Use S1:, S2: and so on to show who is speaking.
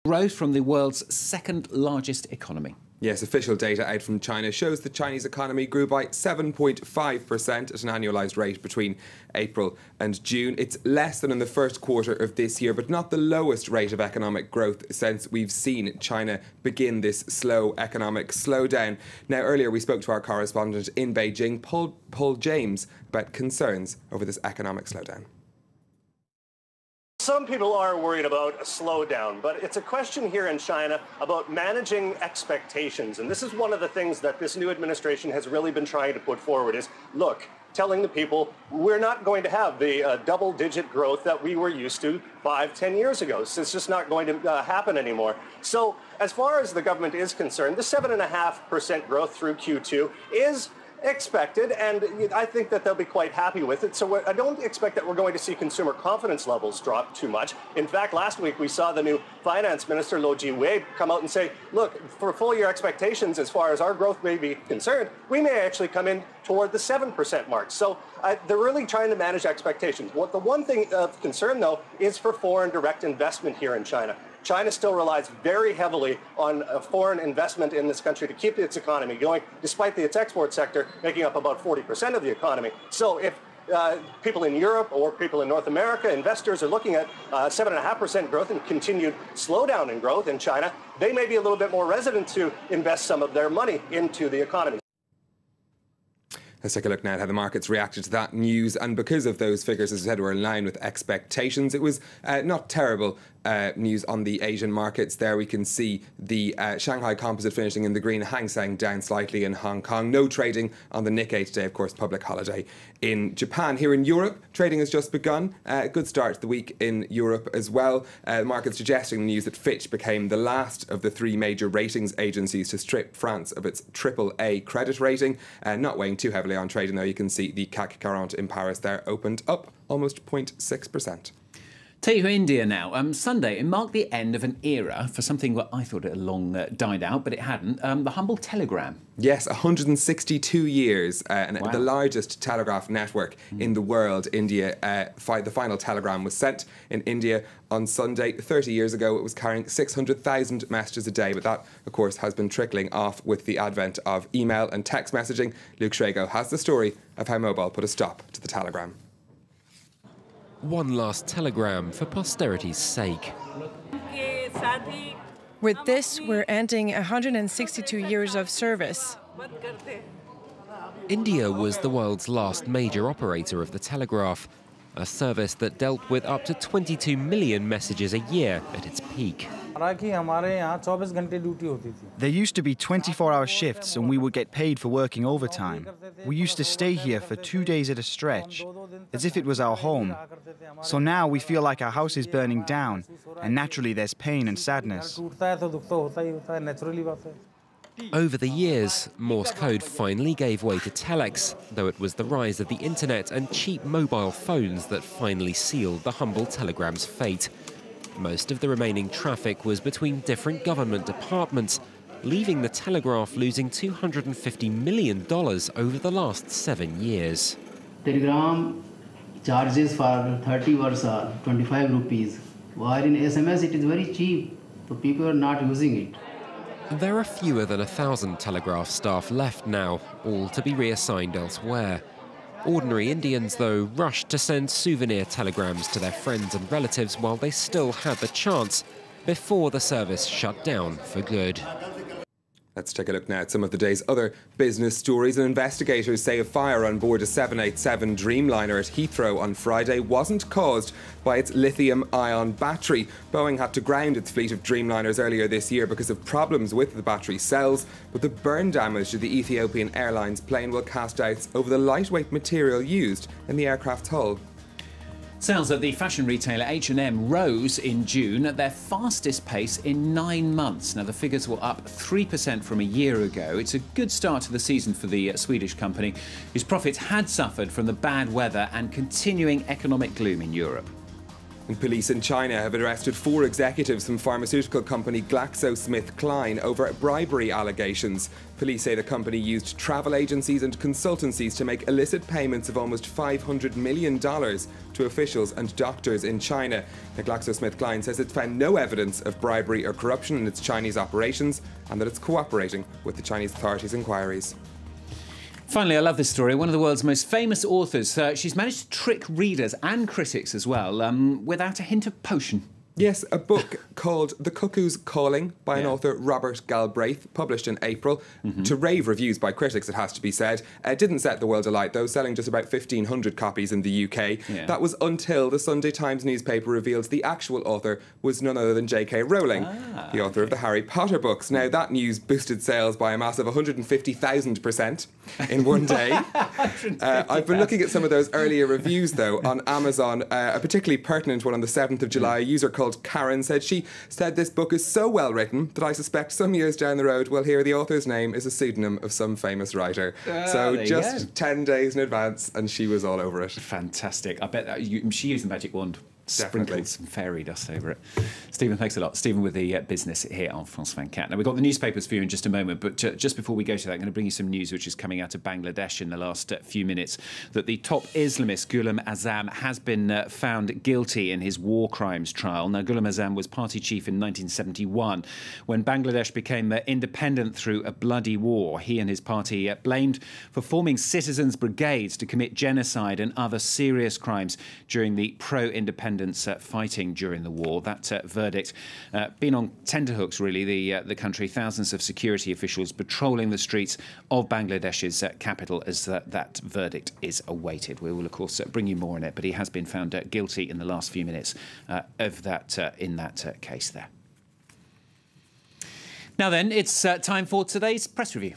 S1: Growth from the world's second largest economy.
S2: Yes, official data out from China shows the Chinese economy grew by 7.5% at an annualised rate between April and June. It's less than in the first quarter of this year, but not the lowest rate of economic growth since we've seen China begin this slow economic slowdown. Now, earlier we spoke to our correspondent in Beijing, Paul James, about concerns over this economic slowdown.
S3: Some people are worried about a slowdown, but it's a question here in China about managing expectations. And this is one of the things that this new administration has really been trying to put forward is, look, telling the people we're not going to have the double-digit growth that we were used to 5-10 years ago. So it's just not going to happen anymore. So as far as the government is concerned, the 7.5% growth through Q2 is expected, and I think that they'll be quite happy with it. So I don't expect that we're going to see consumer confidence levels drop too much. In fact, last week we saw the new finance minister, Lo Jiwei, come out and say, look, for full year expectations, as far as our growth may be concerned, we may actually come in toward the 7% mark. So they're really trying to manage expectations. The one thing of concern, though, is for foreign direct investment here in China. China still relies very heavily on foreign investment in this country to keep its economy going, despite its export sector making up about 40% of the economy. So if people in Europe or people in North America, investors are looking at 7.5% growth and continued slowdown in growth in China, they may be a little bit more reticent to invest some of their money into the economy.
S2: Let's take a look now at how the markets reacted to that news. And because of those figures, as I said, were in line with expectations. It was not terrible news on the Asian markets. There we can see the Shanghai Composite finishing in the green, Hang Seng down slightly in Hong Kong. No trading on the Nikkei today, of course, public holiday in Japan. Here in Europe, trading has just begun. Good start to the week in Europe as well. Markets digesting the news that Fitch became the last of the three major ratings agencies to strip France of its AAA credit rating. Not weighing too heavily on trading, though. You can see the CAC 40 in Paris there opened up almost 0.6%.
S1: Take you to India now. Sunday, it marked the end of an era for something that I thought it had long died out, but it hadn't. The humble telegram.
S2: Yes, 162 years, and
S1: wow.
S2: The largest telegraph network in the world. India, the final telegram was sent in India on Sunday. 30 years ago, it was carrying 600,000 messages a day, but that, of course, has been trickling off with the advent of email and text messaging. Luke Shrego has the story of how mobile put a stop to the telegram.
S4: One last telegram for posterity's sake.
S5: With this, we're ending 162 years of service.
S4: India was the world's last major operator of the telegraph, a service that dealt with up to 22 million messages a year at its peak.
S6: There used to be 24-hour shifts and we would get paid for working overtime. We used to stay here for 2 days at a stretch, as if it was our home. So now we feel like our house is burning down, and naturally there's pain and sadness.
S4: Over the years, Morse code finally gave way to telex, though it was the rise of the internet and cheap mobile phones that finally sealed the humble telegram's fate. Most of the remaining traffic was between different government departments, leaving the telegraph losing $250 million over the last 7 years.
S7: Telegram charges for 30 words are 25 rupees, while in SMS it is very cheap, so people are not using it.
S4: There are fewer than 1,000 telegraph staff left now, all to be reassigned elsewhere. Ordinary Indians, though, rushed to send souvenir telegrams to their friends and relatives while they still had the chance, before the service shut down for good.
S2: Let's take a look now at some of the day's other business stories. And investigators say a fire on board a 787 Dreamliner at Heathrow on Friday wasn't caused by its lithium-ion battery. Boeing had to ground its fleet of Dreamliners earlier this year because of problems with the battery cells, but the burn damage to the Ethiopian Airlines plane will cast doubts over the lightweight material used in the aircraft's hull.
S1: Sales at the fashion retailer H&M rose in June at their fastest pace in 9 months. Now, the figures were up 3% from a year ago. It's a good start to the season for the Swedish company, whose profits had suffered from the bad weather and continuing economic gloom in Europe.
S2: And police in China have arrested 4 executives from pharmaceutical company GlaxoSmithKline over bribery allegations. Police say the company used travel agencies and consultancies to make illicit payments of almost $500 million to officials and doctors in China. Now, GlaxoSmithKline says it's found no evidence of bribery or corruption in its Chinese operations and that it's cooperating with the Chinese authorities' inquiries.
S1: Finally, I love this story. One of the world's most famous authors. She's managed to trick readers and critics as well, without a hint of potion.
S2: Yes, a book called The Cuckoo's Calling by an author, Robert Galbraith, published in April. To rave reviews by critics, it has to be said. It didn't set the world alight, though, selling just about 1,500 copies in the UK. That was until the Sunday Times newspaper revealed the actual author was none other than JK Rowling, the author of the Harry Potter books. Now, that news boosted sales by a massive 150,000% in one day. I've been looking at some of those earlier reviews, though, on Amazon. A particularly pertinent one on the 7th of July. A user called Karen said this book is so well written that I suspect some years down the road we'll hear the author's name is a pseudonym of some famous writer. So just 10 days in advance and she was all over it.
S1: Fantastic. I bet that she used the magic wand.
S2: Definitely.
S1: Sprinkled some fairy dust over it. Stephen, thanks a lot. Stephen with the business here on France 24. Now, we've got the newspapers for you in just a moment, but just before we go to that, I'm going to bring you some news which is coming out of Bangladesh in the last few minutes, that the top Islamist Ghulam Azam has been found guilty in his war crimes trial. Now, Ghulam Azam was party chief in 1971 when Bangladesh became independent through a bloody war. He and his party blamed for forming citizens' brigades to commit genocide and other serious crimes during the pro-independence fighting during the war. That verdict been on tenterhooks, really, the country. Thousands of security officials patrolling the streets of Bangladesh's capital as that verdict is awaited. We will, of course, bring you more on it, but he has been found guilty in the last few minutes of that in that case there. Now then, it's time for today's press review.